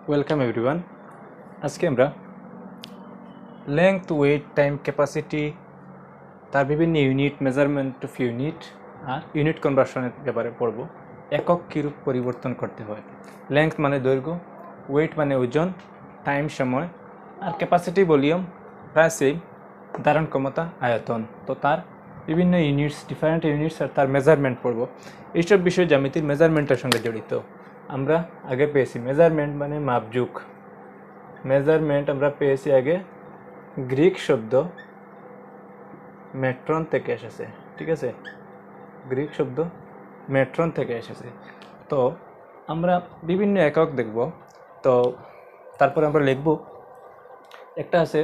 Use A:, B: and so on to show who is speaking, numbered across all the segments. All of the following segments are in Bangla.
A: Welcome everyone. আজকে আমরা লেংথ, ওয়েট, টাইম, ক্যাপাসিটি, তার বিভিন্ন ইউনিট, মেজারমেন্ট অফ ইউনিট আর ইউনিট কনভার্সনের ব্যাপারে পড়ব। একক কীরূপ পরিবর্তন করতে হয়। লেংথ মানে দৈর্ঘ্য, ওয়েট মানে ওজন, টাইম সময়, আর ক্যাপাসিটি ভলিউম প্রায় সেম, ধারণ ক্ষমতা আয়তন। তো তার বিভিন্ন ইউনিটস, ডিফারেন্ট ইউনিটস আর তার মেজারমেন্ট পড়ব। এইসব বিষয় জ্যামিতির মেজারমেন্টের সঙ্গে জড়িত। আমরা আগে পেয়েছি মেজারমেন্ট মানে মাপজোক। মেজারমেন্ট আমরা পেয়েছি আগে গ্রিক শব্দ মেট্রন থেকে এসেছে, ঠিক আছে? গ্রিক শব্দ মেট্রন থেকে এসেছে। তো আমরা বিভিন্ন একক দেখব। তো তারপরে আমরা লিখব একটা আছে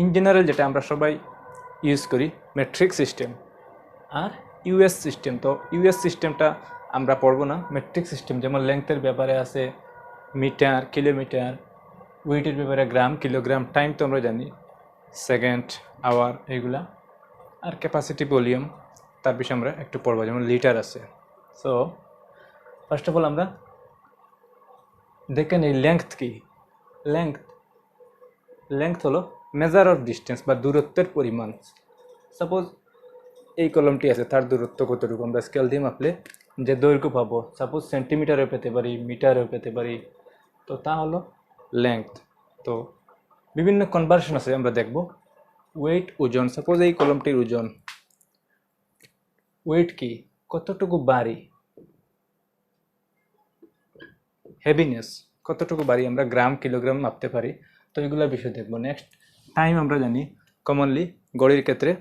A: ইন জেনারেল, যেটা আমরা সবাই ইউজ করি, মেট্রিক সিস্টেম আর ইউএস সিস্টেম। তো ইউএস সিস্টেমটা আমরা পড়ব না। মেট্রিক সিস্টেম যেমন লেংথের ব্যাপারে আছে মিটার, কিলোমিটার, ওয়েটের ব্যাপারে গ্রাম, কিলোগ্রাম, টাইম তো আমরা জানি সেকেন্ড, আওয়ার, এইগুলা। আর ক্যাপাসিটি, ভলিউম, তার বিষয়ে আমরা একটু পড়বো, যেমন লিটার আছে। সো ফার্স্ট অফ অল আমরা দেখেন এই লেংথ কি। লেংথ হলো মেজার অফ ডিস্টেন্স বা দূরত্বের পরিমাণ। সাপোজ এই কলমটি আছে, তার দূরত্ব কতটুকু আমরা স্কেল দিয়ে মাপলে যে দৈর্ঘ্য পাবো, সাপোজ সেন্টিমিটারেও পেতে পারি, মিটারেও পেতে পারি। তো তা হলো লেংথ। তো বিভিন্ন কনভার্সন আছে, আমরা দেখব। ওয়েট ওজন, সাপোজ এই কলমটির ওজন, ওয়েট কি, কতটুকু ভারী, হেভিনেস কতটুকু ভারী, আমরা গ্রাম, কিলোগ্রাম মাপতে পারি। তো এগুলোর বিষয় দেখব। নেক্সট টাইম আমরা জানি কমনলি ঘড়ির ক্ষেত্রে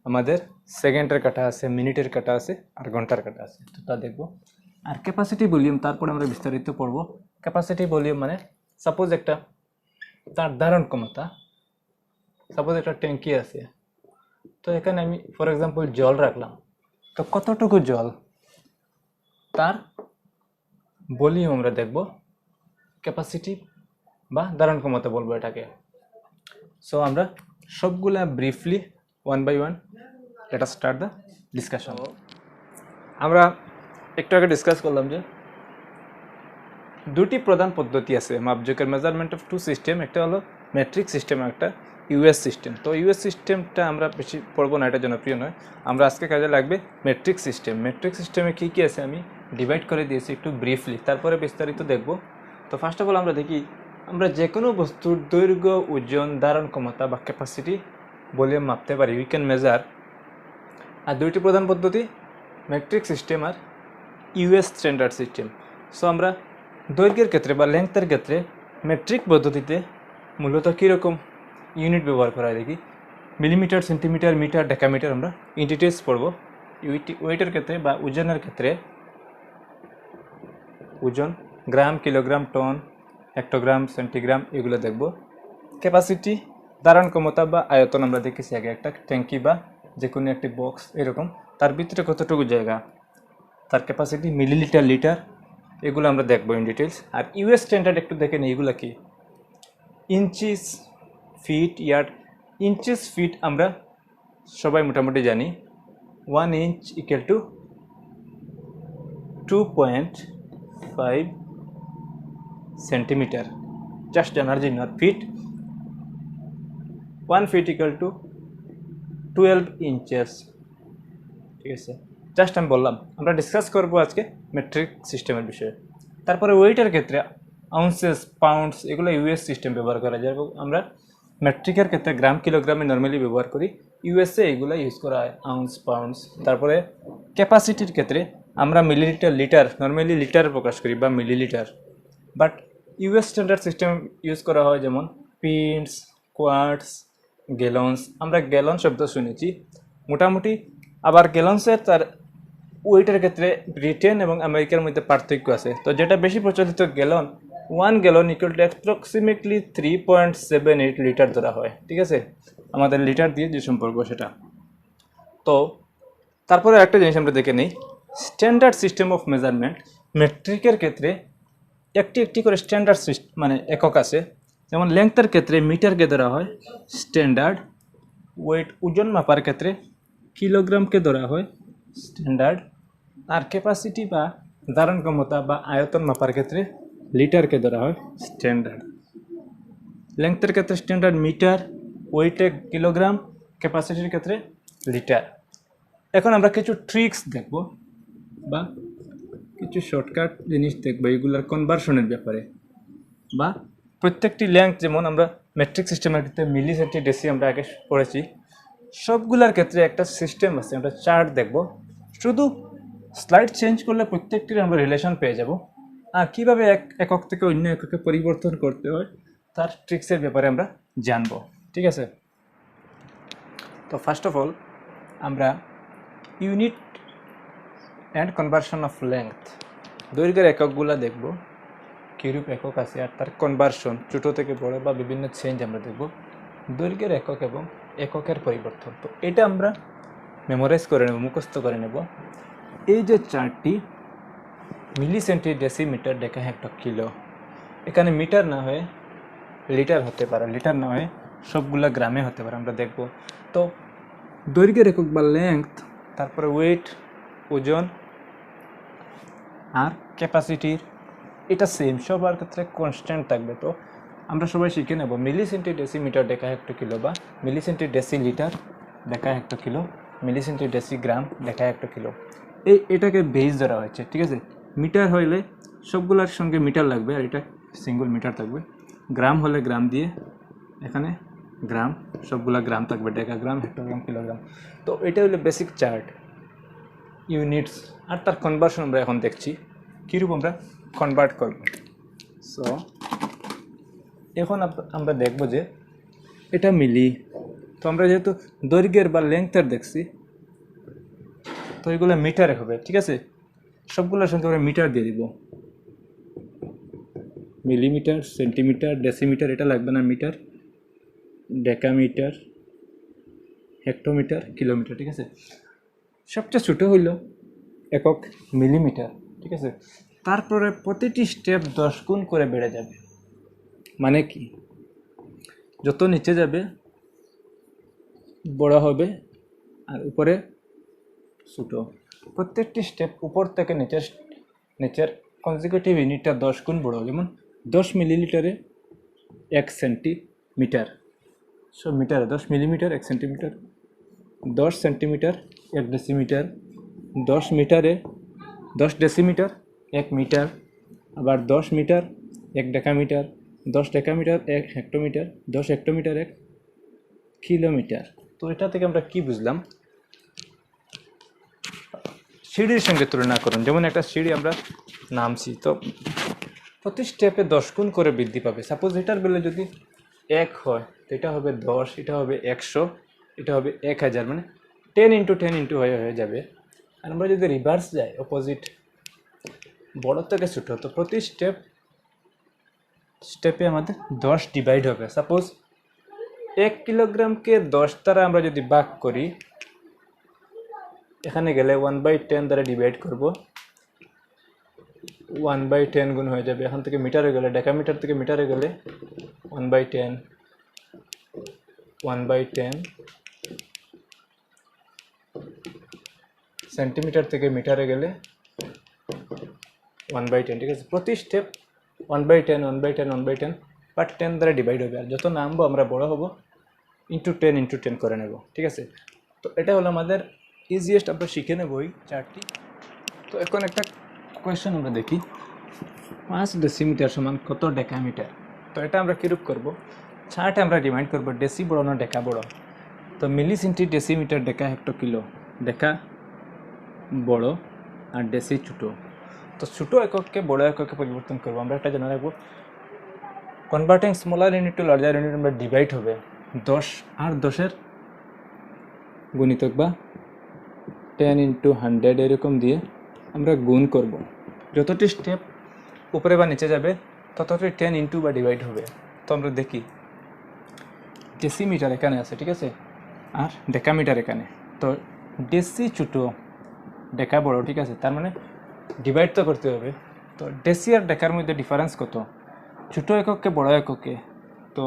A: আমাদের সেকেন্ডের কাটা আছে, মিনিটের কাটা আছে আর ঘন্টার কাটা আছে। তো তা দেখব। আর ক্যাপাসিটি ভলিউম তারপরে আমরা বিস্তারিত পড়ব। ক্যাপাসিটি ভলিউম মানে সাপোজ একটা তার ধারণ ক্ষমতা, সাপোজ একটা ট্যাঙ্কি আছে, তো এখানে আমি ফর এক্সাম্পল জল রাখলাম, তো কতটুকু জল, তার ভলিউম আমরা দেখব। ক্যাপাসিটি বা ধারণ ক্ষমতা বলবো এটাকে। সো আমরা সবগুলা briefly one by one let us start the discussion. আমরা একটু আগে ডিসকাস করলাম যে দুটি প্রধান পদ্ধতি আছে মাপজোকের, মেজারমেন্ট অফ টু সিস্টেম। একটা হলো মেট্রিক সিস্টেম, একটা ইউএস সিস্টেম। তো ইউএস সিস্টেমটা আমরা বেশি পড়বো না, এটা জনপ্রিয় নয়। আমরা আজকে কাজে লাগবে মেট্রিক সিস্টেম। মেট্রিক সিস্টেমে কী কী আছে আমি ডিভাইড করে দিয়েছি একটু ব্রিফলি, তারপরে বিস্তারিত দেখব। তো ফার্স্ট অফ অল আমরা দেখি, আমরা যে কোনো বস্তুর দৈর্ঘ্য, ওজন, ধারণ ক্ষমতা বা ক্যাপাসিটি ভলিউম মাপতে পারি, উই ক্যান মেজার। আর দুইটি প্রধান পদ্ধতি মেট্রিক সিস্টেম আর ইউএস স্ট্যান্ডার্ড সিস্টেম। সো আমরা দৈর্ঘ্যের ক্ষেত্রে বা লেংথের ক্ষেত্রে মেট্রিক পদ্ধতিতে মূলত কীরকম ইউনিট ব্যবহার করা হয় দেখি। মিলিমিটার, সেন্টিমিটার, মিটার, ডেকামিটার আমরা ইন ডিটেলস পড়ব। ওয়েটের ক্ষেত্রে বা ওজনের ক্ষেত্রে ওজন গ্রাম, কিলোগ্রাম, টন, হেক্টোগ্রাম, সেন্টিগ্রাম, এগুলো দেখব। ক্যাপাসিটি ধারণ ক্ষমতা বা আয়তন আমরা দেখেছি আগে, একটা ট্যাঙ্কি বা যে কোনো একটি বক্স এরকম, তার ভিতরে কতটুকু জায়গা, তার ক্যাপাসিটি মিলিলিটার, লিটার, এগুলো আমরা দেখবো ইন ডিটেলস। আর ইউএস স্ট্যান্ডার্ড একটু দেখেন এইগুলো কি, inches, feet, yard. Inches, feet আমরা সবাই মোটামুটি জানি। 1 inch equal to 2.5 centimetre, just জানার জন্য। আর feet, 1 feet equal to 12 inches, ঠিক আছে? জাস্ট আমি বললাম, আমরা ডিসকাস করবো আজকে মেট্রিক সিস্টেমের বিষয়ে। তারপরে ওয়েটের ক্ষেত্রে আউন্সেস, পাউন্ডস, এগুলো ইউএস সিস্টেম ব্যবহার করা যায়। আমরা মেট্রিকের ক্ষেত্রে গ্রাম, কিলোগ্রামে নর্মালি ব্যবহার করি, ইউএসএ এগুলো ইউজ করা হয়, আউন্স, পাউন্ডস। তারপরে ক্যাপাসিটির ক্ষেত্রে আমরা মিলিলিটার, লিটার, নর্মালি লিটার প্রকাশ করি বা millilitre. But US standard system use করা হয়, যেমন পিন্টস, কোয়ার্টস, গ্যালন্স। আমরা গ্যালন শব্দ শুনেছি মোটামুটি। আবার গ্যালন্সের তার ওয়েটের ক্ষেত্রে ব্রিটেন এবং আমেরিকার মধ্যে পার্থক্য আছে। তো যেটা বেশি প্রচলিত gallon, 1 gallon equal to approximately 3.78 litre ধরা হয়, ঠিক আছে? আমাদের লিটার দিয়ে যে সম্পর্ক সেটা। তো তারপরে একটা জিনিস আমরা দেখে নিই, স্ট্যান্ডার্ড সিস্টেম অফ মেজারমেন্ট। মেট্রিকের ক্ষেত্রে একটি একটি করে স্ট্যান্ডার্ড মানে একক আছে। যেমন লেংথের ক্ষেত্রে মিটারকে ধরা হয় স্ট্যান্ডার্ড, ওয়েট ওজন মাপার ক্ষেত্রে কিলোগ্রামকে ধরা হয় স্ট্যান্ডার্ড, আর ক্যাপাসিটি বা ধারণ ক্ষমতা বা আয়তন মাপার ক্ষেত্রে লিটারকে ধরা হয় স্ট্যান্ডার্ড। লেংথের ক্ষেত্রে স্ট্যান্ডার্ড মিটার, ওয়েটে কিলোগ্রাম, ক্যাপাসিটির ক্ষেত্রে লিটার। এখন আমরা কিছু ট্রিক্স দেখব বা কিছু শর্টকাট জিনিস দেখব এইগুলোর কনভার্সনের ব্যাপারে, বা প্রত্যেকটি লেংথ, যেমন আমরা মেট্রিক সিস্টেমের ক্ষেত্রে মিলি সেন্টি ডেসি আমরা আগে পড়েছি, সবগুলোর ক্ষেত্রে একটা সিস্টেম আছে, আমরা চার্ট দেখব। শুধু স্লাইড চেঞ্জ করলে প্রত্যেকটির আমরা রিলেশন পেয়ে যাব, আর কীভাবে এক একক থেকে অন্য এককে পরিবর্তন করতে হয় তার ট্রিক্সের ব্যাপারে আমরা জানব। ঠিক আছে, তো ফার্স্ট অফ অল আমরা unit and conversion of length, দৈর্ঘ্যের এককগুলো দেখব, কীরূপ একক আছে আর তার কনভার্সন ছোটো থেকে বড় বা বিভিন্ন চেঞ্জ আমরা দেখব, দৈর্ঘ্যের একক এবং এককের পরিবর্তন। তো এটা আমরা মেমোরাইজ করে নেব, মুখস্থ করে নেব। এই যে চার্টটি, মিলি সেন্টি ডেসিমিটার ডেকা হেক্টর কিলো, এখানে মিটার না হয়ে লিটার হতে পারে, লিটার না হয়ে সবগুলা গ্রামে হতে পারে, আমরা দেখব। তো দৈর্ঘ্যের একক বা লেংথ, তারপরে ওয়েট ওজন, আর ক্যাপাসিটির এটা সেম, সবার ক্ষেত্রে কনস্ট্যান্ট থাকবে। তো আমরা সবাই শিখে নেব মিলি সেন্টি ডেসিমিটার ডেকা হেক্টর কিলো, বা মিলি সেন্টি ডেসি লিটার ডেকা হেক্টর কিলো, মিলি সেন্টি ডেসি গ্রাম ডেকা হেক্টর কিলো। এটাকে বেস ধরা হয়েছে। ঠিক আছে, মিটার হইলে সবগুলোর সঙ্গে মিটার লাগবে, আর এটা সিঙ্গল মিটার থাকবে। গ্রাম হলে গ্রাম দিয়ে এখানে গ্রাম, সবগুলা গ্রাম থাকবে, ডেকাগ্রাম, হেক্টোগ্রাম, কিলোগ্রাম। তো এটা হলো বেসিক চার্ট, ইউনিটস, আর তার কনভার্সন আমরা এখন দেখছি কীরূপ আমরা কনভার্ট করব। সো এখন আমরা দেখব যে এটা মিলি, তো আমরা যেহেতু দৈর্ঘ্যের বা লেংথের দেখছি, তো এগুলো মিটারে হবে। ঠিক আছে, সবগুলোর সঙ্গে আমরা মিটার দিয়ে দিব, মিলিমিটার, সেন্টিমিটার, ডেসিমিটার এটা লাগবে না, মিটার, ডেকামিটার, হেক্টোমিটার, কিলোমিটার। ঠিক আছে, সবচেয়ে ছোটো হইল একক মিলিমিটার। ঠিক আছে, তারপরে প্রতিটি স্টেপ 10 গুণ করে বেড়ে যাবে। মানে কি, যত নিচে যাবে বড় হবে আর উপরে ছোটো। প্রত্যেকটি স্টেপ উপর থেকে নিচের কনজিকিউটিভ ইউনিটটা 10 গুণ বড়। যেমন 10 মিলিলিটারে 1 সেন্টিমিটার, সব মিটারে 10 মিলিমিটার 1 সেন্টিমিটার, 10 সেন্টিমিটার 1 ডেসিমিটার, 10 মিটারে 10 ডেসিমিটার 1 মিটার, আবার 10 metre 1 decametre, 10 decametre 1 hectometre, 10 hectometre 1 kilometre. তো এটা থেকে আমরা কি বুঝলাম, সিঁড়ির সঙ্গে তুলনা করুন। যেমন একটা সিঁড়ি আমরা নামছি, তো প্রতি স্টেপে 10 গুণ করে বৃদ্ধি পাবে। সাপোজ এটার বেলা যদি 1 হয়, তো এটা হবে 10, এটা হবে 100, এটা হবে 1000, মানে 10 ইন্টু 10 ইন্টু হয়ে যাবে। আর আমরা যদি রিভার্স যাই, অপোজিট বড় থেকে ছোটো, তো প্রতি স্টেপে আমাদের 10 ডিভাইড হবে। সাপোজ 1 কিলোগ্রামকে 10 দ্বারা আমরা যদি ভাগ করি, এখানে গেলে 1/10 দ্বারা ডিভাইড করব, 1/10 গুণ হয়ে যাবে। এখান থেকে মিটারে গেলে, ডেকামিটার থেকে মিটারে গেলে 1/10, 1/10, সেন্টিমিটার থেকে মিটারে গেলে 1/10। ঠিক আছে, প্রতি স্টেপ 1/10, 1/10, 1/10, বাট 10 দ্বারা ডিভাইড হবে। আর যত নামবো আমরা বড় হব, ইন্টু 10 করে নেব। ঠিক আছে, তো এটা হলো আমাদের ইজিয়েস্ট, আমরা শিখে নেব ওই চারটি। তো এখন একটা কোয়েশ্চেন আমরা দেখি, 5 ডেসিমিটার সমান কত ডেকামিটার। তো এটা আমরা কীরূপ করব, চার্টে আমরা ডিমাইন্ড করব ডেসি বড় না ডেকা বড়। তো মিলি সেন্টি ডেসিমিটার ডেকা হেক্টর কিলো, ডেকা বড় আর ডেসি ছোটো। তো ছোটো এককে বড় এককে পরিবর্তন করবো। আমরা একটা জানা রাখবো, converting smaller unit to larger unit আমরা ডিভাইড হবে 10 আর 10-এর গুণিতক বা 10 ইন্টু 100 এরকম দিয়ে আমরা গুণ করব। যতটি স্টেপ উপরে বা নিচে যাবে ততটি 10 ইন্টু বা ডিভাইড হবে। তো আমরা দেখি ডেসিমিটার এখানে আছে, ঠিক আছে, আর ডেকামিটার এখানে। তো ডেসি ছোটো, ডেকা বড়, ঠিক আছে, তার মানে ডিভাইড তো করতে হবে। তো ডেসি আর ডেকার মধ্যে ডিফারেন্স কত, ছোটো এককে বড় এককে। তো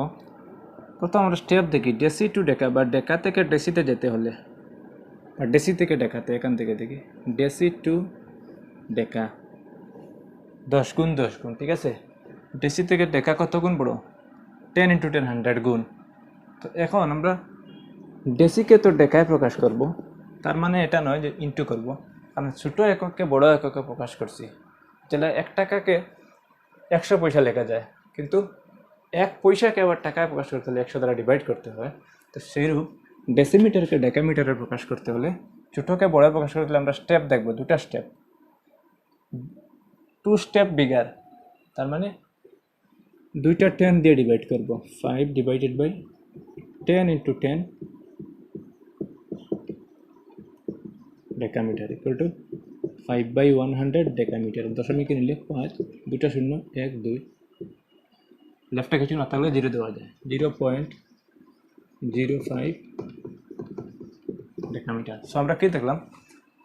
A: প্রথম আমরা স্টেপ দেখি, ডেসি টু ডেকা বা ডেকা থেকে ডেসিতে যেতে হলে, আর ডেসি থেকে ডেকাতে, এখান থেকে দেখি ডেসি টু ডেকা 10 গুণ 10 গুণ, ঠিক আছে। ডেসি থেকে ডেকা কত গুণ বড়? 10 × 10 100 গুণ। তো এখন আমরা ডেসিকে তো ডেকায় প্রকাশ করব, তার মানে এটা নয় যে ইন্টু করব, কারণ ছোটো এককে বড় এককে প্রকাশ করছি। যেটা 1 টাকাকে 100 পয়সা লেখা যায়, কিন্তু 1 পয়সাকে আবার টাকায় প্রকাশ করতে হলে 100 দ্বারা ডিভাইড করতে হয়। তো সেইরূপ ডেসিমিটারকে ডেকামিটারে প্রকাশ করতে হলে, ছোটোকে বড় প্রকাশ করতে হলে আমরা স্টেপ দেখব, 2টা স্টেপ, 2 স্টেপ বিগার, তার মানে 2টা 10 দিয়ে ডিভাইড করব। 5 divided by 10 × 10 decametre equal to 5/100 decametre. দশমিকে নিলে 5, 2টা 0, 1 2, লেফটে কিছু না থাকলে 0 দেওয়া যায়, 0.05 ডেকামিটার। সো আমরা কি দেখলাম?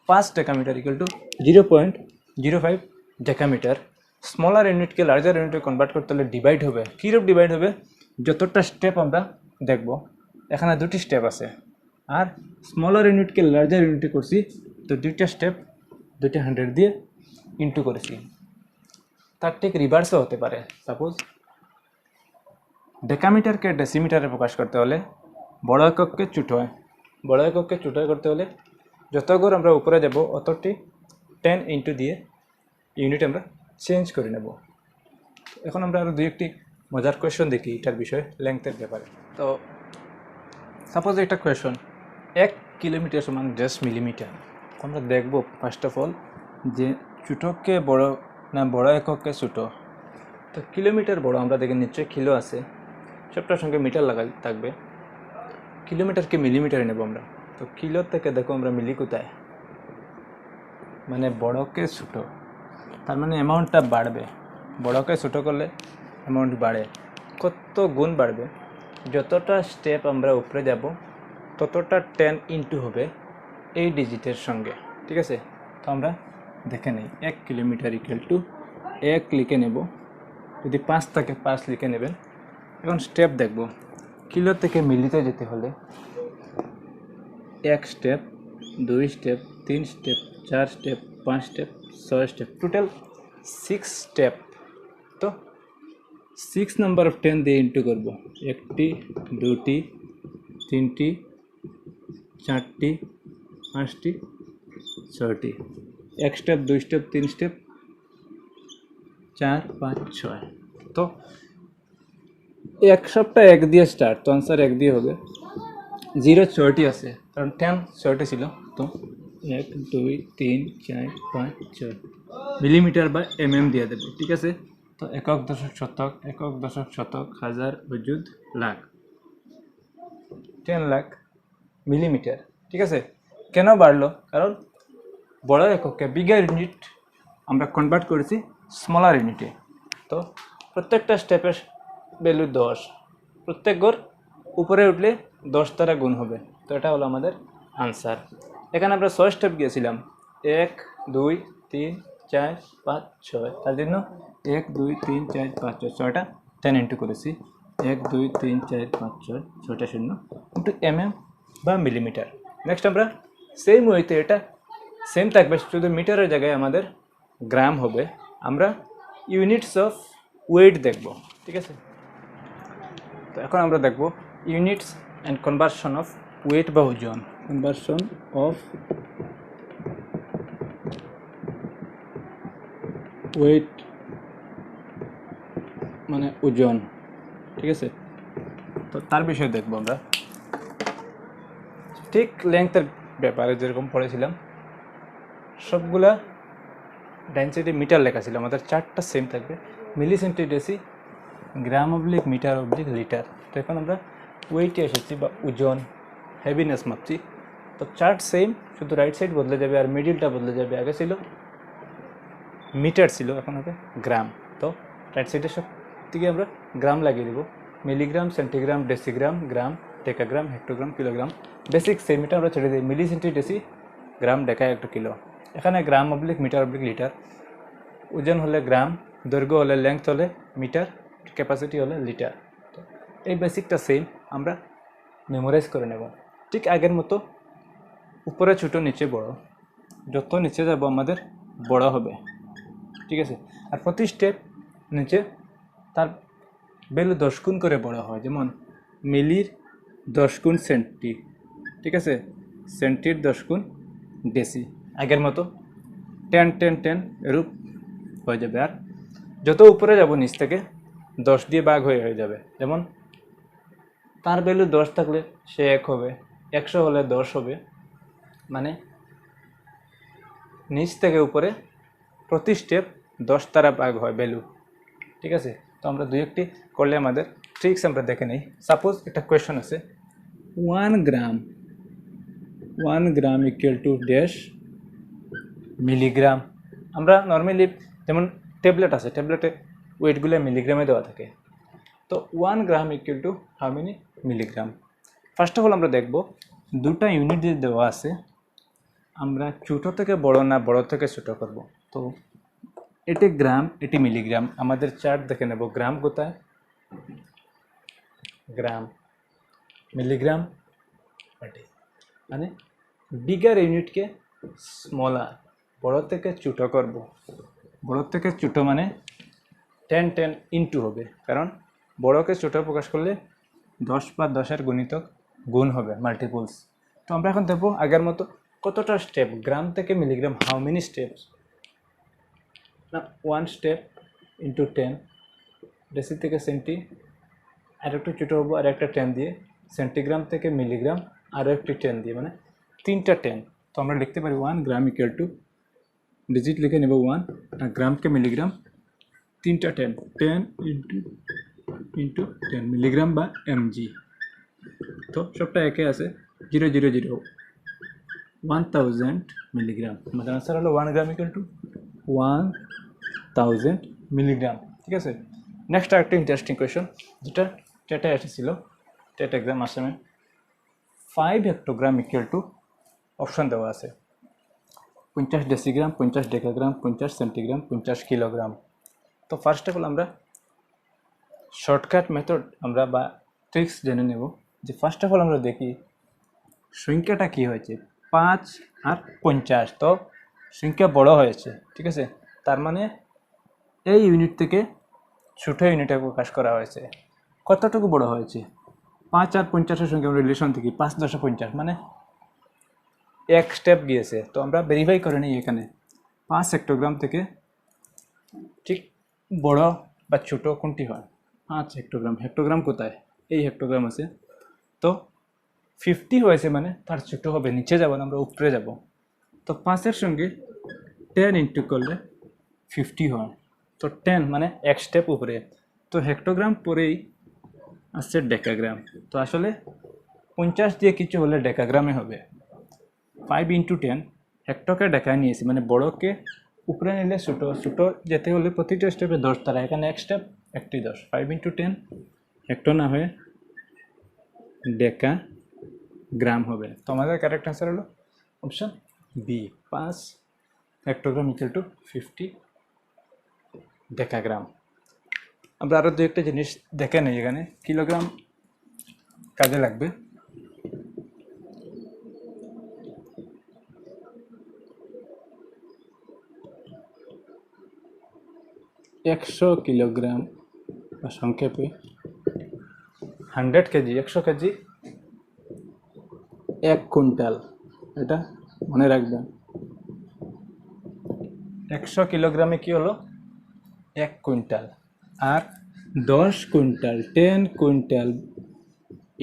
A: 5 decametre equal to 0.05 decametre. Smaller ইউনিটকে লার্জার ইউনিটে কনভার্ট করতে হলে ডিভাইড হবে। কীরূপ ডিভাইড হবে? যতটা স্টেপ আমরা দেখব, এখানে 2টি স্টেপ আছে, আর স্মলার ইউনিটকে লার্জার ইউনিটে করছি, তো 2টা স্টেপ 2টা 100 দিয়ে ইন্টু করেছি। তার ঠিক রিভার্সও হতে পারে। সাপোজ ডেকামিটারকে ডেসিমিটারে প্রকাশ করতে হলে বড় এককে ছোটো হয়, বড় এককে ছোটো করতে হলে যত ঘর আমরা উপরে যাব অতটি 10 ইন্টু দিয়ে ইউনিট আমরা চেঞ্জ করে নেব। এখন আমরা আরও 2-1টি মজার কোয়েশন দেখি এটার বিষয়ে, লেংথের ব্যাপারে। তো সাপোজ একটা কোয়েশন, 1 কিলোমিটার সমান 10 মিলিমিটার। আমরা দেখব ফার্স্ট অফ অল যে ছোটোকে বড় না বড় এককে ছোটো। তো কিলোমিটার বড়, আমরা দেখে নিশ্চয়ই কিলো আছে, সবটার সঙ্গে মিটার লাগা থাকবে। কিলোমিটারকে মিলিমিটারে নেব আমরা। তো কিলো থেকে দেখো আমরা মিলি কোথায়, মানে বড়কে ছোটো, তার মানে অ্যামাউন্টটা বাড়বে। বড়কে ছোটো করলে অ্যামাউন্ট বাড়ে। কত গুণ বাড়বে? যতটা স্টেপ আমরা উপরে যাব ততটা 10 ইন্টু হবে এই ডিজিটের সঙ্গে, ঠিক আছে? তো আমরা দেখে নেই, 1 কিলোমিটার ইকুয়াল টু 1 লিখে নেব, যদি 5 থাকে 5 লিখে নেবেন। এখন স্টেপ দেখব, কিলো থেকে মিলিতে যেতে হলে 1 step, 2 step, 3 step, 4 step, 5 step, 6 step, total 6 step. তো 6 নাম্বার অফ 10 দিয়ে ইন্টু করব, 1টি, 2টি, 3টি, 4টি, 5টি, 6টি, 1 স্টেপ, 2 স্টেপ, 3 স্টেপ, 4 5 6। তো 1 সপ্তাহ 1 দিয়ে স্টার্ট, তো আনসার 1 দিয়ে হবে। 0 6টি আছে, কারণ 10 6টি ছিল। তো 1 2 3 4 5 6 মিলিমিটার বা দিয়ে দেবে, ঠিক আছে? তো একক দশক শতক, একক দশক শতক, হাজার, অযুত, লাখ, 10 লাখ মিলিমিটার, ঠিক আছে? কেন বাড়লো? কারণ বড় এককে বিগার ইউনিট আমরা কনভার্ট করেছি স্মলার ইউনিটে। তো প্রত্যেকটা স্টেপের ভ্যালু 10, প্রত্যেক ঘর উপরে উঠলে 10 দ্বারা গুণ হবে। তো এটা হলো আমাদের আনসার। এখানে আমরা 6 স্টেপ গিয়েছিলাম, 1 2 3 4 5 6, তার জন্য 1 2 3 4 5 6, 6টা 10 ইন্টু করেছি, 1 2 3 4 5 6, 6টা 0 ইন্টু বা মিলিমিটার। নেক্সট আমরা সেম ওয়েতে, এটা সেম থাকবে, শুধু মিটারের জায়গায় আমাদের গ্রাম হবে। আমরা ইউনিটস অফ ওয়েট দেখব, ঠিক আছে? তো এখন আমরা দেখব units and conversion of weight বা ওজন। কনভার্সন অফ ওয়েট মানে ওজন, ঠিক আছে? তো তার বিষয়ে দেখব আমরা, ঠিক লেংথের ব্যাপারে যেরকম পড়েছিলাম, সবগুলা ডাইন সাইডে মিটার লেখা ছিল, আমাদের 4টা সেম থাকবে, মিলি সেন্টিডেসি, গ্রাম অবলিক মিটার অবলিক লিটার। তো এখন আমরা ওয়েটে এসেছি বা ওজন, হেভিনেস মাপছি। তো চার্ট সেম, শুধু রাইট সাইড বদলে যাবে আর মিডিলটা বদলে যাবে। আগে ছিল মিটার, ছিল, এখন হবে গ্রাম। তো রাইট সাইডে সব থেকে আমরা গ্রাম লাগিয়ে দেবো, milligram, centigram, decigram, gram, decagram, hectogram, kilogram. Basic same, এটা আমরা ছেড়ে দিই, মিলি সেন্টিডেসি, গ্রাম, ডেকা, একটা কিলো। এখানে গ্রাম অবলিক মিটার অবলিক লিটার, ওজন হলে গ্রাম, দৈর্ঘ্য হলে লেংথ হলে মিটার, ক্যাপাসিটি হলে লিটার। তো এই বেসিকটা সেম, আমরা মেমোরাইজ করে নেব। ঠিক আগের মতো উপরে ছোটো, নিচে বড়, যত নিচে যাব আমাদের বড় হবে, ঠিক আছে? আর প্রতি স্টেপ নিচে তার ভ্যালু 10 গুণ করে বড় হয়, যেমন মিলির 10 গুণ সেন্টি, ঠিক আছে, সেন্টির 10 গুণ ডেসি, আগের মতো 10 10 10 এরূপ হয়ে যাবে। আর যত উপরে যাব নিচ থেকে 10 দিয়ে ভাগ হয়ে যাবে, যেমন তার ভ্যালু 10 থাকলে সে 1 হবে, 100 হলে 10 হবে, মানে নিচ থেকে উপরে প্রতি স্টেপ 10 দ্বারা ভাগ হয় ভ্যালু, ঠিক আছে। তো আমরা দুই একটি করলে আমাদের ট্রিক্স আমরা দেখে নিই। সাপোজ একটা কোয়েশ্চন আছে 1 গ্রাম ইকুয়াল টু ড্যাশ মিলিগ্রাম। আমরা নর্মালি যেমন ট্যাবলেট আছে, ট্যাবলেটে ওয়েটগুলো মিলিগ্রামে দেওয়া থাকে, তো 1 গ্রাম equal to how many milligram. First of all আমরা দেখব দুটা ইউনিট দিয়ে দেওয়া আছে, আমরা ছোটো থেকে বড় না বড় থেকে ছোটো করব। তো এটি গ্রাম, এটি মিলিগ্রাম, আমাদের চার্ট দেখে নেব গ্রাম কোথায়, গ্রাম, মিলিগ্রাম, মানে বিগার ইউনিটকে স্মলার, বড় থেকে ছোটো করব। বড় থেকে ছোটো মানে 10 10 ইন্টু হবে, কারণ বড়কে ছোটো প্রকাশ করলে 10 বা 10-এর গুণিতক গুণ হবে, মাল্টিপলস। তো আমরা এখন দেখব আগের মতো কতটা স্টেপ, গ্রাম থেকে মিলিগ্রাম হাউ মেনি স্টেপস, না 1 স্টেপ ইন্টু 10, ডেসি থেকে সেন্টি আর একটু ছোটো হবো আর একটা 10 দিয়ে, সেন্টিগ্রাম থেকে মিলিগ্রাম আরও একটি 10 দিয়ে, মানে 3টা 10। তো আমরা লিখতে পারি 1 গ্রাম ইকুয়াল টু, ডিজিট লিখে নেব 1, আর গ্রামকে মিলিগ্রাম 3টা 10, 10 ইন্টু 10 মিলিগ্রাম বা এমজি। তো সবটা একে আছে, 0 0 0 1000 মিলিগ্রাম। আমাদের আনসার হলো 1 গ্রাম ইকুয়াল টু 1000 মিলিগ্রাম, ঠিক আছে। নেক্সট আরেকটা ইন্টারেস্টিং কোয়েশন, যেটা টেটে এসেছিল, টেট এক্সাম আসামে, 5 হেক্টোগ্রাম ইকুয়াল টু, অপশন দেওয়া আছে 50 ডেসিগ্রাম, 50 ডেকাগ্রাম, 50 সেন্টিগ্রাম, 50 কিলোগ্রাম। তো ফার্স্ট অফ অল আমরা শর্টকাট মেথড আমরা বা ট্রিক্স জেনে নেব, যে ফার্স্ট অফ অল আমরা দেখি সংখ্যাটা কী হয়েছে, 5 আর 50, তো সংখ্যা বড় হয়েছে, ঠিক আছে, তার মানে এই ইউনিট থেকে ছোটো ইউনিটে প্রকাশ করা হয়েছে। কতটুকু বড় হয়েছে, 5 আর 50-এর সঙ্গে আমরা রিলেশন থেকে 5 10 50, মানে এক স্টেপ গিয়েছে। তো আমরা ভেরিফাই করে নিই এখানে 5 হেক্টোগ্রাম থেকে ঠিক বড় বা ছোটো কোনটি হয়, 5 হেক্টোগ্রাম, হেক্টোগ্রাম কোথায়, এই হেক্টোগ্রাম আছে, তো 50 হয়েছে মানে তার ছোটো হবে, নিচে যাব না, আমরা উপরে যাব। তো 5-এর সঙ্গে 10 ইন্টু করলে 50 হয়, তো 10 মানে এক স্টেপ উপরে, তো হেক্টোগ্রাম পরেই আসছে ডেকাগ্রাম। তো আসলে 50 দিয়ে কিছু হলে ডেকাগ্রামে হবে। 5 ইন্টু 10, হেক্টরকে ডেকায় নিয়েছি, মানে বড়কে উপরে নিলে ছোটো, ছোটো যেতে হলে প্রতিটা স্টেপে 10 দ্বারা, এখানে এক স্টেপ একটি 10, 5 ইন্টু 10 হেক্টর না হয়ে ডেকা গ্রাম হবে। তো আমাদের কারেক্ট আনসার হলো option B, 5 hectogram equal to 50 decagram. আমরা আরও দু একটা জিনিস দেখে নিই, এখানে কিলোগ্রাম কাজে লাগবে। একশো কিলোগ্রাম বা সংক্ষেপে 100 কেজি, 100 কেজি 1 কুইন্টাল, এটা মনে রাখবেন। 100 কিলোগ্রামে কি হলো 1 কুইন্টাল, আর 10 quintal 10 quintal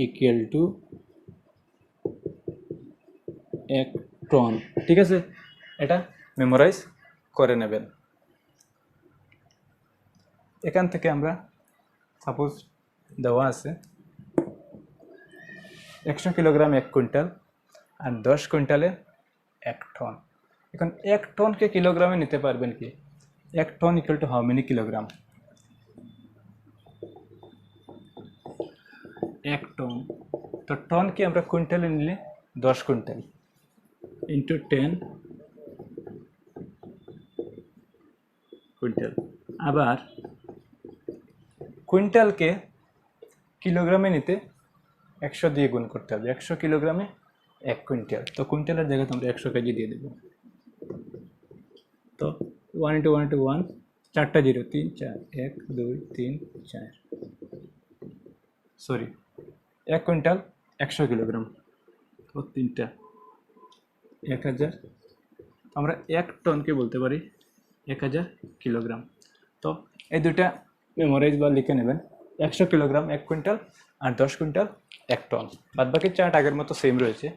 A: equal to 1 ton, ঠিক আছে, এটা মেমোরাইজ করে নেবেন। এখান থেকে আমরা সাপোজ দেওয়া আছে 100 কিলোগ্রাম 1 কুইন্টাল আর 10 কুইন্টালে 1 টন। এখন 1 টনকে কিলোগ্রামে নিতে পারবেন কি, 1 ton equal to how many kilogram, 1 ton, তো টনকে আমরা কুইন্টালে নিলে 10 কুইন্টাল ইন্টু 10 কুইন্টাল। আবার কুইন্টালকে কিলোগ্রামে নিতে 100 দিয়ে গুণ করতে হবে, 100 কিলোগ্রামে 1 কুইন্টাল, তো কুইন্টালের জায়গায় আমরা 100 কেজি দিয়ে দেব। তো 1 ইন্টু 1 ইন্টু 1 চারটা জিরো, 3 4, 1 2 3 4, সরি 1 কুইন্টাল 100 কিলোগ্রাম, তো তিনটা 1000, আমরা 1 টনকে বলতে পারি 1000 কিলোগ্রাম। তো এই দুইটা মেমোরাইজ বা লিখে নেবেন, 100 কিলোগ্রাম 1 কুইন্টাল আর 10 কুইন্টাল 1 টন। বাদ বাকি চার্ট আগের মতো সেম রয়েছে,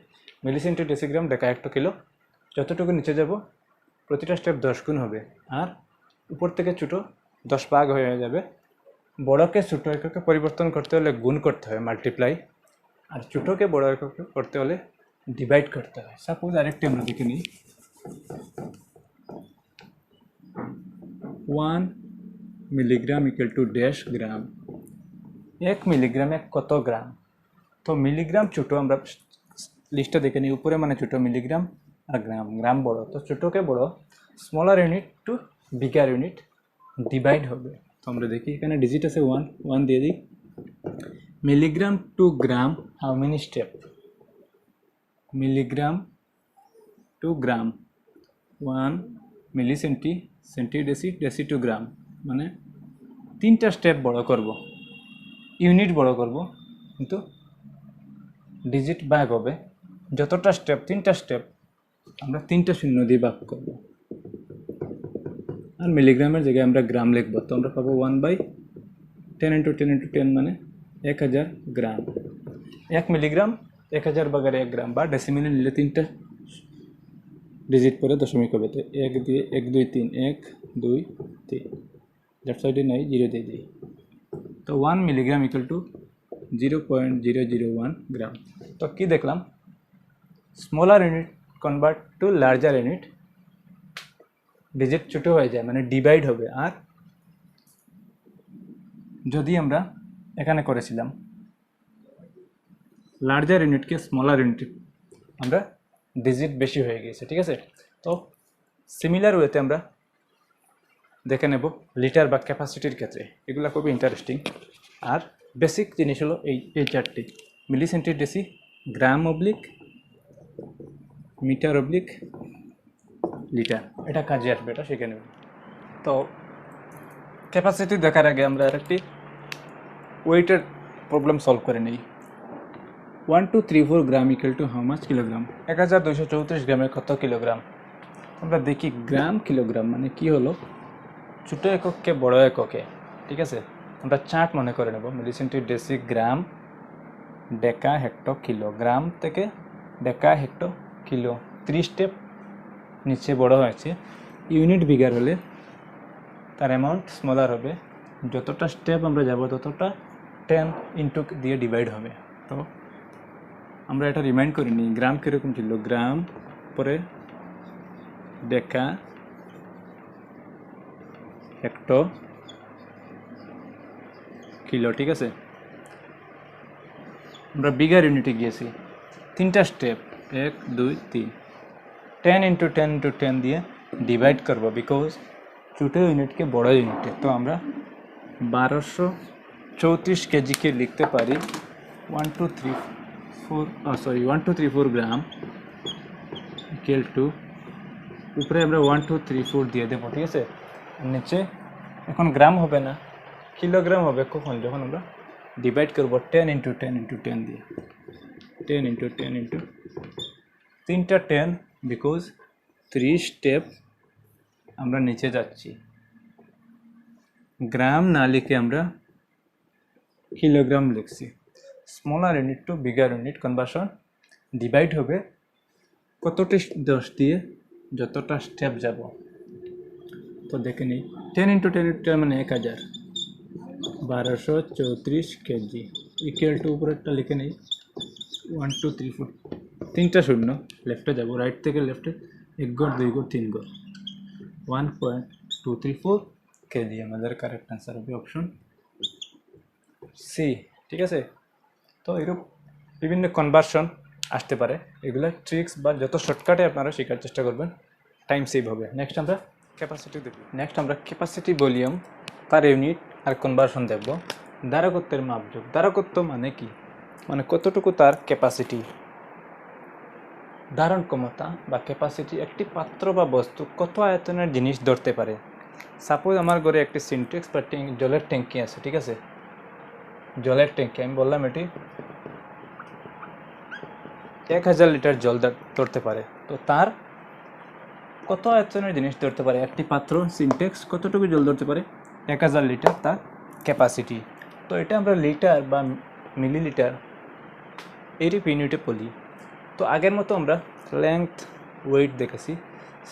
A: মিলিসেন্টি ডেসিগ্রাম ডেকা 1 কিলো, যতটুকু নিচে যাব প্রতিটা স্টেপ 10 গুণ হবে, আর উপর থেকে ছোটো 10 ভাগ হয়ে যাবে। বড়কে ছোটো এককে পরিবর্তন করতে হলে গুণ করতে হয়, মাল্টিপ্লাই, আর ছোটোকে বড় এককে করতে হলে ডিভাইড করতে হয়। সাপোজ আরেকটি আমরা দেখে নিই, 1 মিলিগ্রাম ইকুয়াল টু ড্যাশ গ্রাম। 1 মিলিগ্রামে কত গ্রাম? তো মিলিগ্রাম ছোটো, আমরা লিস্টটা দেখে নিই, উপরে মানে ছোটো মিলিগ্রাম আর গ্রাম, গ্রাম বড়, তো ছোটোকে বড় smaller unit to bigger unit divide হবে। তো আমরা দেখি এখানে ডিজিট আছে 1 দিয়ে দিই। Milligram to gram how many step? Milligram to gram 1 milli centi, centi deci, deci to gram, মানে 3টা স্টেপ বড় করব, ইউনিট বড় করব, কিন্তু ডিজিট ভাগ হবে। যতটা স্টেপ 3টা স্টেপ আমরা 3টা শূন্য দিয়ে ভাগ করব, আর মিলিগ্রামের জায়গায় আমরা গ্রাম লিখব। তো আমরা পাবো 1/10 × 10 × 10 মানে 1000 গ্রাম। 1 মিলিগ্রাম 1000 ভাগের 1 গ্রাম, বা ডেসিমিলে নিলে 3টা ডিজিট পরে দশমিক হবে। তো 1 দিয়ে 1 2 3, 1 2 3, লেফট সাইডে নাই 0 দিয়ে দিই। তো 1 মিলিগ্রাম ইকুয়াল টু 0.001 গ্রাম। তো কি দেখলাম, smaller unit convert to larger unit, digit ছোটো হয়ে যায় মানে ডিভাইড হবে। আর যদি আমরা এখানে করেছিলাম লার্জার ইউনিটকে স্মলার ইউনিট, আমরা ডিজিট বেশি হয়ে গিয়েছে, ঠিক আছে। তো সিমিলার ওয়েতে আমরা দেখে নেব লিটার বা ক্যাপাসিটির ক্ষেত্রে, এগুলো খুবই ইন্টারেস্টিং। আর বেসিক জিনিস হলো এই চারটি, মিলিসেন্টি ডেসি, গ্রাম অবলিক, মিটার অবলিক, লিটার, এটা কাজে আসবে, এটা শিখে নেব। তো ক্যাপাসিটি দেখার আগে আমরা আরেকটি ওয়েটের প্রবলেম সলভ করে নিই। 1 2 3 4 গ্রাম equal to how much kilogram? 1234 গ্রামের কত কিলোগ্রাম? আমরা দেখি গ্রাম কিলোগ্রাম মানে কি হলো, ছোটো এককে বড় এককে, ঠিক আছে। আমরা চার্ট মনে করে নেব, মিলিসেন্টি ডেসি, গ্রাম, ডেকা, হেক্টো, কিলো, গ্রাম থেকে ডেকা, হেক্টো, কিলো, 30 স্টেপ নিচে বড় হয়েছে। ইউনিট বিগার হলে তার অ্যামাউন্ট স্মলার হবে, যতটা স্টেপ আমরা যাব ততটা 10 ইন্টু দিয়ে ডিভাইড হবে। তো আমরা এটা রিমাইন্ড করে নিই, গ্রাম কীরকম ছিল, গ্রাম পরে ডেকা, হেক্টো, কিলো, ঠিক আছে। আমরা বিগার ইউনিটে গিয়েছি, 3টা স্টেপ 1 2 3, 10 × 10 × 10 দিয়ে ডিভাইড করব, বিকজ ছোটো ইউনিটকে বড় ইউনিটে। তো আমরা 1234 কেজিকে লিখতে পারি 1 2 3 4 গ্রাম ইকুয়াল টু, উপরে আমরা 1 2 3 4 দিয়ে দেবো, ঠিক আছে। নিচে এখন গ্রাম হবে না, কিলোগ্রাম হবে কখন, যখন আমরা ডিভাইড করব 10 × 10 × 10 দিয়ে, 10 × 10 × 3টা 10, বিকজ 3 স্টেপ আমরা নিচে যাচ্ছি। গ্রাম না লিখে আমরা কিলোগ্রাম লিখছি। Smaller unit to bigger unit conversion, divide হবে কতটি 10 দিয়ে যতটা স্টেপ যাব। তো দেখে নিই, 10 × 10 × 10 মানে 1000, 1234 কেজি ইকুয়াল টু, উপরেরটা লিখে নিই 1 2 3 4, 3টা শূন্য, লেফটে যাব, রাইট থেকে লেফটে 1 ঘর 2 ঘর 3 ঘর, 1.234 কেজি আমাদের কারেক্ট অ্যান্সার হবে অপশন সি, ঠিক আছে। তো এরূপ বিভিন্ন কনভার্সন আসতে পারে, এগুলো ট্রিক্স বা যত শর্টকাটে আপনারা শেখার চেষ্টা করবেন, টাইম সেভ হবে। নেক্সট আমরা ক্যাপাসিটি দেখব, ক্যাপাসিটি ভলিউম পার ইউনিট আর কনভার্সন দেখব। ধারকত্বের মাপযোগ, ধারকত্ব মানে কি, মানে কতটুকু তার ক্যাপাসিটি, ধারণ ক্ষমতা বা ক্যাপাসিটি, একটি পাত্র বা বস্তু কত আয়তনের জিনিস ধরতে পারে। সাপোজ আমার ঘরে একটি সিনটেক্স বা জলের ট্যাঙ্কি আছে, ঠিক আছে, জলের ট্যাঙ্কি আমি বললাম এটি 1000 লিটার জল ধরতে পারে। তো তার কত আয়তনের জিনিস ধরতে পারে? একটি পাত্র সিনটেক্স কতটুকু জল ধরতে পারে? 1000 লিটার তার ক্যাপাসিটি। তো এটা আমরা লিটার বা মিলিলিটার এরই ইউনিটে বলি। তো আগের মতো আমরা লেংথ ওয়েট দেখেছি,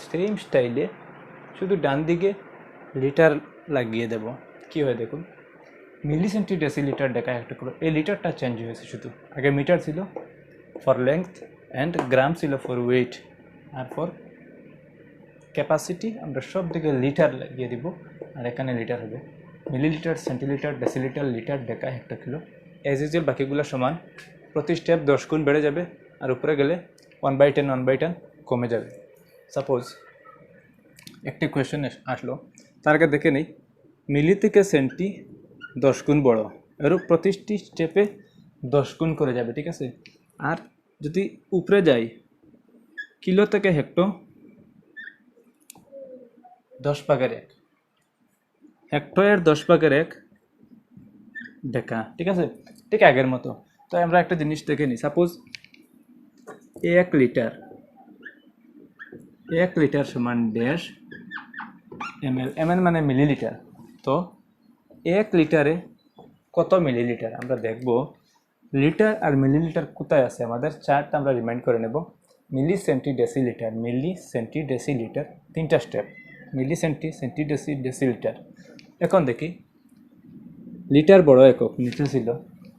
A: সেম স্টাইলে শুধু ডান দিকে লিটার লাগিয়ে দেব। কি হয় দেখুন, মিলি সেন্টি ডেসিলিটার দেখা একটা করে, এই লিটারটা চেঞ্জ হয়েছে। শুধু আগে মিটার ছিল ফর লেংথ অ্যান্ড গ্রাম ছিল ফর ওয়েট, আর ফর ক্যাপাসিটি আমরা সব দিকে লিটার লাগিয়ে দিব, আর এখানে লিটার হবে। মিলিলিটার, সেন্টিলিটার, ডেসিলিটার, লিটার, ডেকা, হেক্টোকিলো, অ্যাজ ইউজুয়াল বাকিগুলো সমান। প্রতি স্টেপ 10 গুণ বেড়ে যাবে, আর উপরে গেলে 1/10 কমে যাবে। সাপোজ একটি কোয়েশ্চেন আসলো, তার আগে দেখে নেই মিলি থেকে সেন্টি 10 গুণ বড়, এরূপ প্রতিটি স্টেপে 10 গুণ করে যাবে, ঠিক আছে। আর যদি উপরে যাই কিলো থেকে হেক্টো 10/1, হেক্টরের 10/1 ডেকা, ঠিক আছে, ঠিক আগের মতো। তো আমরা একটা জিনিস দেখে নিই, সাপোজ 1 লিটার, 1 লিটার সমান ড্যাশ ml, ml মানে মিলিলিটার। তো 1 লিটারে কত মিলিলিটার আমরা দেখব। লিটার আর মিলিলিটার কোথায় আছে আমাদের চার্টটা আমরা রিমাইন্ড করে নেব। Milli centi decilitre, milli centi decilitre, তিনটা step, milli centi, centi deci, decilitre. এখন দেখি লিটার বড় একক, নিচে ছিল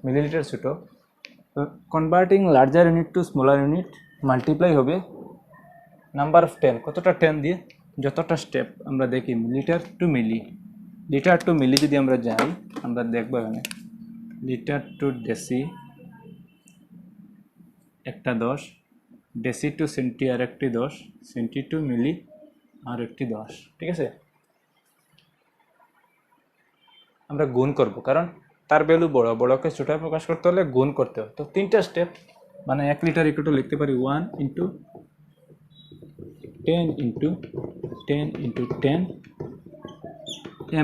A: মিলিলিটার ছোটো। Converting larger unit to smaller unit multiply হবে নাম্বার অফ 10, কতটা 10 দিয়ে যতটা স্টেপ আমরা দেখি litre to milli, litre to milli যদি আমরা যাই আমরা দেখবো এখানে লিটার টু ডেসি একটা 10, ডেসি টু সেন্টি আর একটি 10, সেন্টি টু মিলি আর একটি 10, ঠিক আছে। আমরা গুণ করব, কারণ তার ভ্যালু বড়, বড়কে ছোটায় প্রকাশ করতে হলে গুণ করতে হয়। তো তিনটা স্টেপ, মানে 1 লিটার ইকুয়াল টু লিখতে পারি 1 × 10 × 10 × 10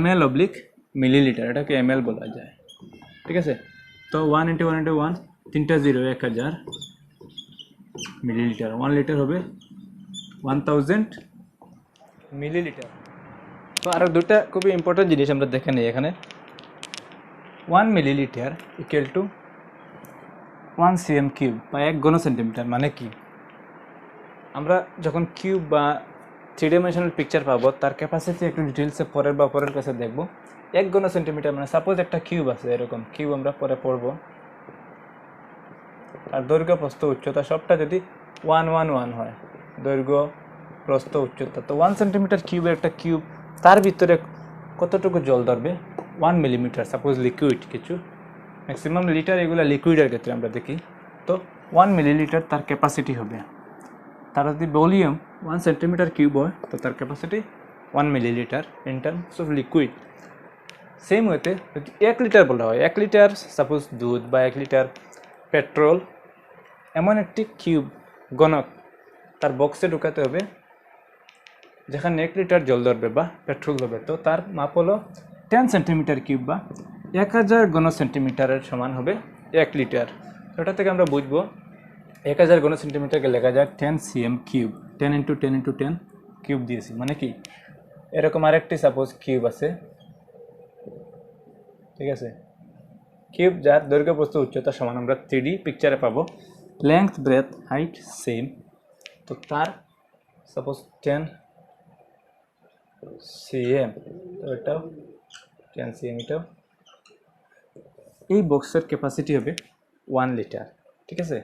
A: ml অবলিক মিলিলিটার, এটাকে ml বলা যায়, ঠিক আছে। তো 1 × 1 × 1, তিনটা 0, 1000 মিলিলিটার। 1 লিটার হবে 1000 মিলিলিটার। তো আরও দুটা খুবই ইম্পর্টেন্ট জিনিস আমরা দেখে নিই এখানে। 1 মিলিলিটার ইকুয়াল টু 1 cm3 বা 1 ঘন সেন্টিমিটার। মানে কি, আমরা যখন কিউব বা 3 ডাইমেনশনাল পিকচার পাবো তার ক্যাপাসিটি একটু ডিটেলসে পরের কাছে দেখব। 1 ঘন সেন্টিমিটার মানে সাপোজ একটা কিউব আছে, এরকম কিউব আমরা পরে পড়ব, আর দৈর্ঘ্য প্রস্থ উচ্চতা সবটা যদি 1 1 1 হয়, দৈর্ঘ্য প্রস্থ উচ্চতা, তো 1 সেন্টিমিটার কিউবের একটা কিউব, তার ভিতরে কতটুকু জল ধরবে? 1 মিলিমিটার। সাপোজ লিকুইড কিছু, ম্যাক্সিমাম লিটার এগুলো লিকুইডের ক্ষেত্রে আমরা দেখি। তো 1 মিলিলিটার তার ক্যাপাসিটি হবে। তার যদি ভলিউম 1 সেন্টিমিটার কিউব হয় তো তার capacity 1 millilitre in terms of liquid. Same ওয়েতে যদি 1 লিটার বলা হয়, 1 লিটার সাপোজ দুধ বা 1 লিটার পেট্রোল, এমন একটি কিউব গণক তার বক্সে ঢুকাতে হবে যেখানে 1 লিটার জল ধরবে বা পেট্রোল ধরবে। তো তার মাপ হলো 10 সেন্টিমিটার কিউব বা 1000 ঘন সেন্টিমিটারের সমান হবে 1 লিটার। ওটা থেকে আমরা বুঝবো 1000 ঘন সেন্টিমিটারকে লেখা যায় 10 cm3, 10 × 10 × 10 কিউব দিয়েছি। মানে কি, এরকম আরেকটি সাপোজ কিউব আছে, ঠিক আছে, কিউব যার দৈর্ঘ্য প্রস্থ উচ্চতা সমান আমরা 3D পিকচারে পাবো, লেংথ ব্রেথ হাইট সেম। তো তার সাপোজ 10 cm, তো এটাও 10 cm, এটাও। এই বক্সের ক্যাপাসিটি হবে 1 লিটার, ঠিক আছে।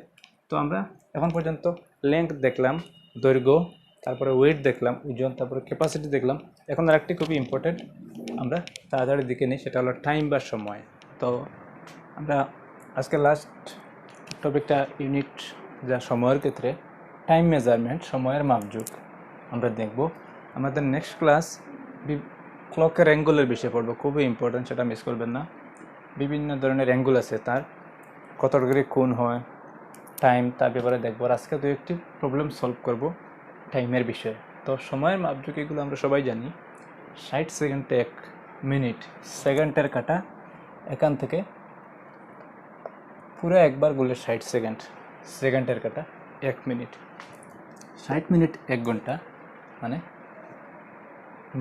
A: তো আমরা এখন পর্যন্ত লেংথ দেখলাম, দৈর্ঘ্য, তারপরে ওয়েট দেখলাম, ওজন, তারপরে ক্যাপাসিটি দেখলাম। এখন আরেকটি খুবই ইম্পর্টেন্ট আমরা তাড়াতাড়ি দিকে নিই, সেটা হলো টাইম বা সময়। তো আমরা আজকে লাস্ট টপিকটা ইউনিট যা সময়ের ক্ষেত্রে টাইম মেজারমেন্ট, সময়ের মাপযোগ আমরা দেখব। আমাদের নেক্সট ক্লাস ক্লকের অ্যাঙ্গুলের বিষয়ে পড়বো, খুবই ইম্পর্টেন্ট, সেটা মিস করবেন না। বিভিন্ন ধরনের অ্যাঙ্গুল আছে, তার কত ডিগ্রি কোণ হয়, টাইম, তার ব্যাপারে দেখবো। আর আজকে দু একটি প্রবলেম সলভ করব টাইমের বিষয়ে। তো সময়ের মাপযোগ এগুলো আমরা সবাই জানি, 60 সেকেন্ডে 1 মিনিট, সেকেন্ডের কাটা এখান থেকে পুরো একবার গুলে 60 সেকেন্ড, সেকেন্ডের কাটা 1 মিনিট, 60 মিনিট 1 ঘন্টা, মানে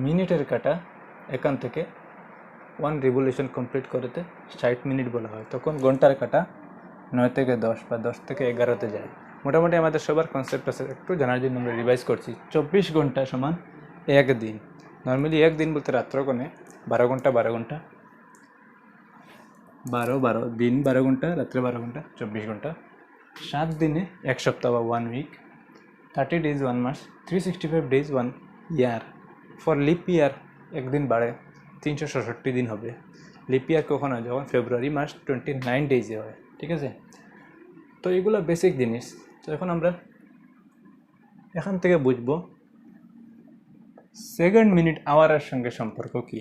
A: মিনিটের কাটা এখান থেকে 1 রিভলিউশন কমপ্লিট করতে 60 মিনিট বলা হয়। তখন ঘন্টার কাটা 9 থেকে 10 বা 10 থেকে 11তে যায়। মোটামুটি আমাদের সবার কনসেপ্ট আছে, একটু জানার জন্য আমরা রিভাইজ করছি। 24 ঘন্টা সমান 1 দিন। নর্মালি 1 দিন বলতে রাত্র কোণে 12 ঘন্টা 12 ঘন্টা 12 দিন 12 ঘন্টা, রাত্রে 12 ঘন্টা, 24 ঘন্টা। 7 দিনে 1 সপ্তাহ বা 1 উইক, 30 days 1 মাস, 365 days 1 year. For leap year একদিন বাড়ে 366 দিন হবে। লিপ ইয়ার কখন হয়? যখন ফেব্রুয়ারি মাস 29 ডেজে হয়। ঠিক আছে, তো এগুলো বেসিক জিনিস। তো এখন আমরা এখান থেকে বুঝবো সেকেন্ড, মিনিট, আওয়ারের সঙ্গে সম্পর্ক কি।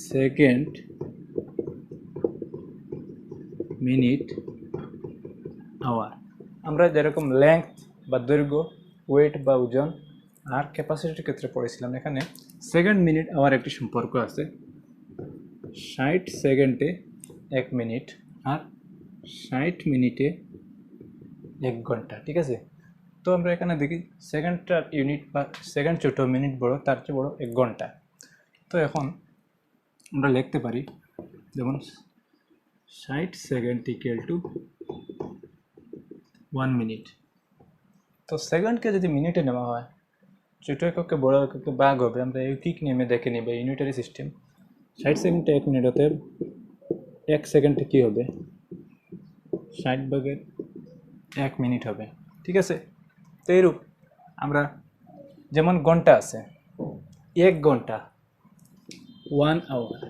A: Second, minute, hour. আমরা যেরকম লেংথ বা দৈর্ঘ্য, ওয়েট বা ওজন আর ক্যাপাসিটির ক্ষেত্রে পড়েছিলাম, এখানে সেকেন্ড, মিনিট, আওয়ার একটি সম্পর্ক আছে। 60 সেকেন্ডে 1 মিনিট আর 60 মিনিটে 1 ঘন্টা। ঠিক আছে, তো আমরা এখানে দেখি সেকেন্ডটার ইউনিট বা সেকেন্ড ছোটো, মিনিট বড়, তার চেয়ে বড় 1 ঘন্টা। তো এখন আমরা লিখতে পারি যেমন 60 সেকেন্ড ইকুয়াল টু 1 মিনিট। তো সেকেন্ডকে যদি মিনিটে নেওয়া হয়, ছোটো এককে বড় এককে ভাগ হবে। আমরা ইউকিক নিয়মে দেখে নিই বা ইউনিটারি সিস্টেম। 60 সেকেন্ডে 1 মিনিট হতে 1 সেকেন্ডে কী হবে? 60 ভাগের 1 মিনিট হবে। ঠিক আছে, তো এইরূপ আমরা যেমন ঘন্টা আছে, 1 ঘন্টা 1 আওয়ার।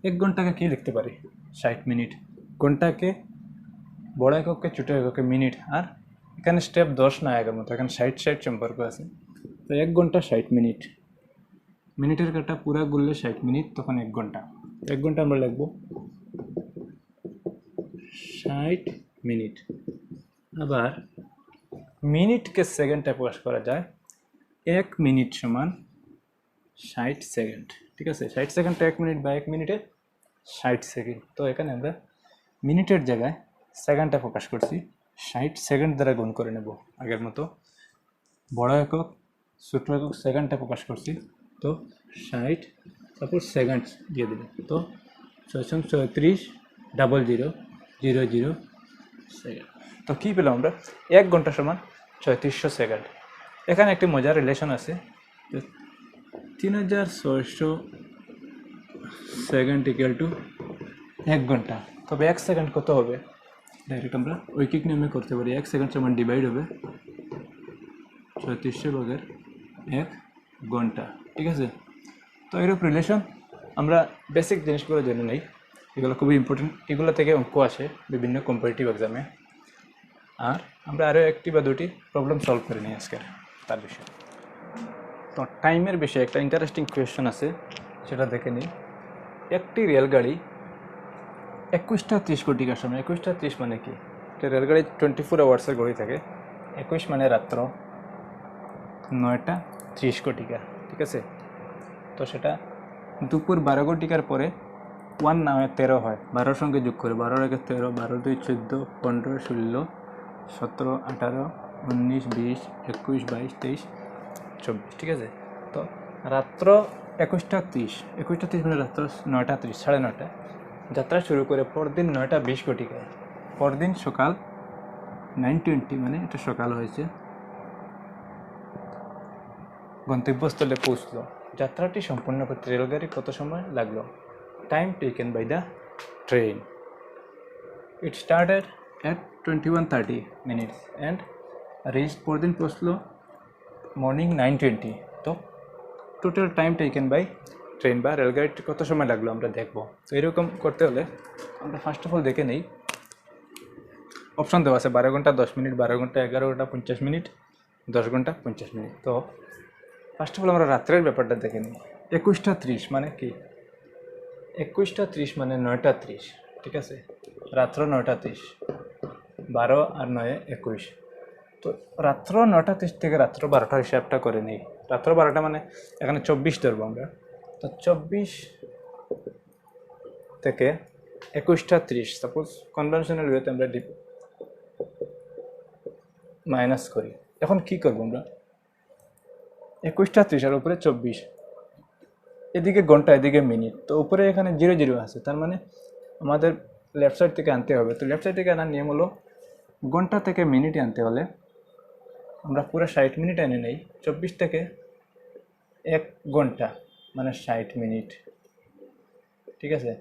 A: 1 ঘন্টাকে কী লিখতে পারি? 60 মিনিট। ঘন্টাকে বড় এককে ছোটো এককে মিনিট, আর এখানে স্টেপ 10 না আগের মতো, এখানে 60 সম্পর্ক আছে। তো 1 ঘন্টা 60 মিনিট, মিনিটের কাটা পুরা গুললে 60 মিনিট, তখন 1 ঘন্টা। 1 ঘন্টা আমরা লিখব 60 মিনিট। আবার মিনিটকে সেকেন্ডে প্রকাশ করা যায়, 1 মিনিট সমান 60 সেকেন্ড। ঠিক আছে, 60 সেকেন্ডে 1 মিনিট বা 1 মিনিটে 60 সেকেন্ড। তো এখানে আমরা মিনিটের জায়গায় সেকেন্ডটা প্রকাশ করছি, 60 সেকেন্ড দ্বারা গুণ করে নেব আগের মতো। বড় একক ছোটো একক সেকেন্ডটা প্রকাশ করছি, তো 60 তারপর সেকেন্ড দিয়ে দিল, তো 636 00 00 সেকেন্ড। তো কী পেলাম আমরা? 1 ঘন্টা সমান 3600 সেকেন্ড। এখানে একটি মজার রিলেশন আছে, 3600 সেকেন্ড ইকুয়াল টু 1 ঘন্টা। তবে 1 সেকেন্ড কত হবে? ডাইরেক্ট আমরা ঐকিক নিয়মে করতে পারি। 1 সেকেন্ড সমান ডিভাইড হবে 3600 ভাগের 1 ঘন্টা। ঠিক আছে, তো এরূপ রিলেশন আমরা বেসিক জিনিসগুলো জেনে নেই, এগুলো খুবই ইম্পর্টেন্ট। এগুলো থেকে অঙ্ক আসে বিভিন্ন কম্পিটিটিভ এক্সামে। আর আমরা আরও একটি বা দুটি প্রবলেম সলভ করে নিই আজকের তার বিষয়ে। তো টাইমের বিষয়ে একটা ইন্টারেস্টিং কোয়েশ্চেন আছে, সেটা দেখে নিই। একটি রেলগাড়ি 21টা 30 ঘটিকার সময়, 21টা 30 মানে কি? একটা রেলগাড়ি 24 আওয়ার্সের ঘড়ি থাকে, 21 মানে রাত্র 9টা 30 ঘটিকা। ঠিক আছে, তো সেটা দুপুর 12 ঘটিকার পরে 1 না হয় 13 হয়, 12 সঙ্গে যোগ করে 12 আগে 13, 12 2 14, 15 16 17 18 19 20 21 22 23 24। ঠিক আছে, তো রাত্র 21টা 30, 21টা 30 মানে রাত্র 9টা 30, 9:30 যাত্রা শুরু করে পরদিন 9টা 20 ঘটিকায়। পরদিন সকাল 9:20 মানে এটা সকাল হয়েছে, গন্তব্যস্থলে পৌঁছলো। যাত্রাটি সম্পূর্ণ করতে রেলগাড়ি কত সময় লাগলো? Time taken by the train. It started at 21:30 minutes and reach, পরদিন পৌঁছলো মর্নিং 9:20। তো total time taken by train বা রেলগাড়িটি কত সময় লাগলো আমরা দেখবো। তো এরকম করতে হলে আমরা ফার্স্ট অফ অল দেখে নেই, অপশন দেওয়া আছে 12 ঘন্টা 10 মিনিট, 12 ঘন্টা 11 ঘন্টা 50 মিনিট, 10 ঘন্টা 50 মিনিট। তো ফার্স্ট অফ অল আমরা রাত্রের ব্যাপারটা দেখে নিই। 21টা 30 মানে কি? 21টা 30 মানে 9টা 30। ঠিক আছে, রাত্র 9টা 30, 12 আর 9 21। তো রাত্র 9টা 30 থেকে রাত্র 12টার হিসাবটা করে নিই। রাত্র 12টা মানে এখানে 24 ধরবো আমরা। তো 24 থেকে 21টা 30, সাপোজ কনভেনশনাল ওয়েতে আমরা মাইনাস করি। এখন কি করবো আমরা, 21টা 30 আর উপরে 24, এদিকে ঘন্টা এদিকে মিনিট, তো উপরে এখানে 00 আছে, তার মানে আমাদের লেফট সাইড থেকে আনতে হবে। তো লেফট সাইড থেকে আনার নিয়ম হলো ঘন্টা থেকে মিনিটে আনতে হলে আমরা পুরো 60 মিনিট এনে নেই। 24 থেকে 1 ঘন্টা মানে 60 মিনিট, ঠিক আছে।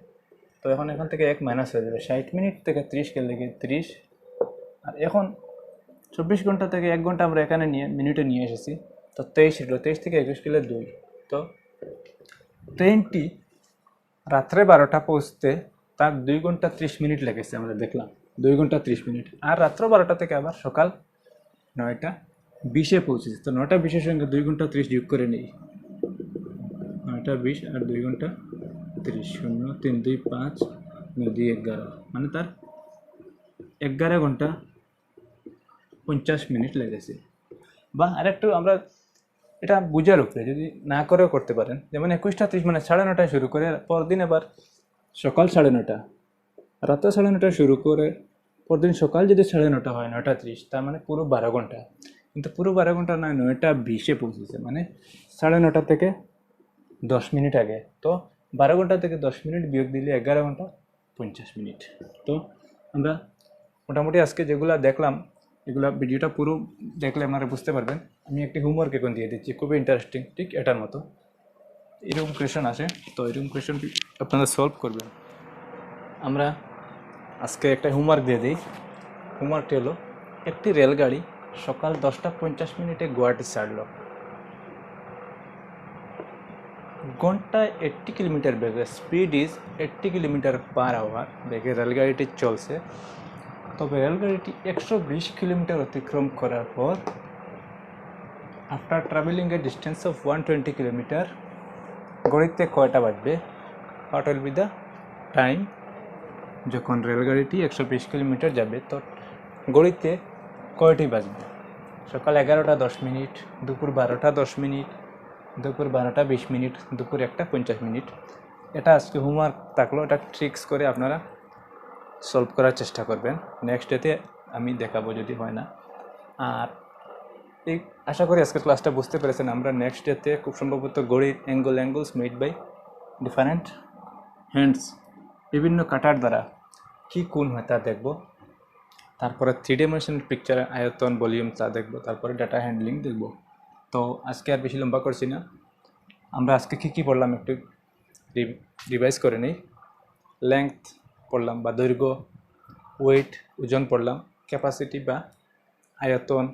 A: তো এখান থেকে 1 মাইনাস হয়ে যাবে, 60 মিনিট থেকে 30 গেলে কি 30, আর এখন 24 ঘন্টা থেকে 1 ঘন্টা আমরা এখানে মিনিটে নিয়ে এসেছি, তো 23 ছিল, 23 থেকে 21 গেলে 2। তো ট্রেনটি রাত্রে 12টা পৌঁছতে তার 2 ঘন্টা 30 মিনিট লেগেছে, আমরা দেখলাম 2 ঘন্টা 30 মিনিট। আর রাত্র 12টা থেকে আবার সকাল 9টা 20-এ পৌঁছেছে। তো 9টা 20-এর সঙ্গে 2 ঘন্টা 30 যোগ করে নিই, 9টা 20 আর 2 ঘন্টা 30, 0 3 2 5 9 2 11, মানে তার 11 ঘন্টা 50 মিনিট লেগেছে। বা আরেকটু আমরা এটা বুঝার উপরে, যদি না করেও করতে পারেন, যেমন 21টা 30 মানে 9:30 শুরু করে পরদিন আবার সকাল 9:30, রাত্রে 9:30 শুরু করে পরদিন সকাল যদি 9:30 হয়, 9টা 30, তার মানে পুরো 12 ঘন্টা। কিন্তু পুরো 12 ঘন্টা নয়, 9টা 20-এ পৌঁছেছে, মানে 9:30 থেকে 10 মিনিট আগে। তো 12 ঘন্টা থেকে 10 মিনিট বিয়োগ দিলে 11 ঘন্টা 50 মিনিট। তো আমরা মোটামুটি আজকে যেগুলো দেখলাম, এগুলো ভিডিওটা পুরো দেখলে আপনারা বুঝতে পারবেন। আমি একটি হোমওয়ার্ক এখন দিয়ে দিচ্ছি, খুবই ইন্টারেস্টিং, ঠিক এটার মতো। এরকম কোয়েশন আসে, তো এরকম কোয়েশনটি আপনারা সলভ করবেন। আমরা আজকে একটা হোমওয়ার্ক দিয়ে দিই। হোমওয়ার্কটি হলো, একটি রেলগাড়ি সকাল 10টা 50 মিনিটে গুয়াহাটি ছাড়ল। ঘন্টায় 80 কিলোমিটার বেগে, speed is 80 kilometre per hour বেগে রেলগাড়িটি চলছে। তবে রেলগাড়িটি 120 কিলোমিটার অতিক্রম করার পর, after travelling a distance of 120 kilometre, ঘড়িতে কয়টা বাজবে? What will be the time? যখন রেলগাড়িটি 120 কিলোমিটার যাবে, তো ঘড়িতে কয়টি বাজবে? সকাল 11টা 10 মিনিট, দুপুর 12টা 10 মিনিট, দুপুর 12টা 20 মিনিট, দুপুর 1টা 50 মিনিট। এটা আজকে হোমওয়ার্ক থাকলো, এটা ট্রিক্স করে আপনারা সলভ করার চেষ্টা করবেন। নেক্সট ডেতে আমি দেখাবো যদি হয় না। আর এই আশা করি আজকের ক্লাসটা বুঝতে পেরেছেন। আমরা নেক্সট ডেতে খুব সম্ভবত ঘড়ির angles made by different hands, বিভিন্ন কাটার দ্বারা কী কোণ হয় তা দেখব। তারপরে 3 ডাইমেনশনাল পিকচার, আয়তন, ভলিউম, তা দেখব। তারপরে ডাটা হ্যান্ডলিং দেখব। তো আজকে আর বেশি লম্বা করছি না। আমরা আজকে কী পড়লাম একটু রিভাইজ করে নিই। লেংথ পড়লাম বা দৈর্ঘ্য, ওয়েট ওজন পড়লাম, ক্যাপাসিটি বা আয়তন,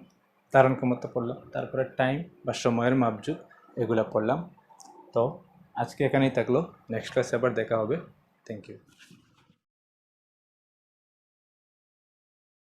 A: ধারণ ক্ষমতা পড়লাম, তারপরে টাইম বা সময়ের মাপজুক, এগুলো পড়লাম। তো আজকে এখানেই থাকলো, নেক্সট ক্লাসে আবার দেখা হবে। Thank you.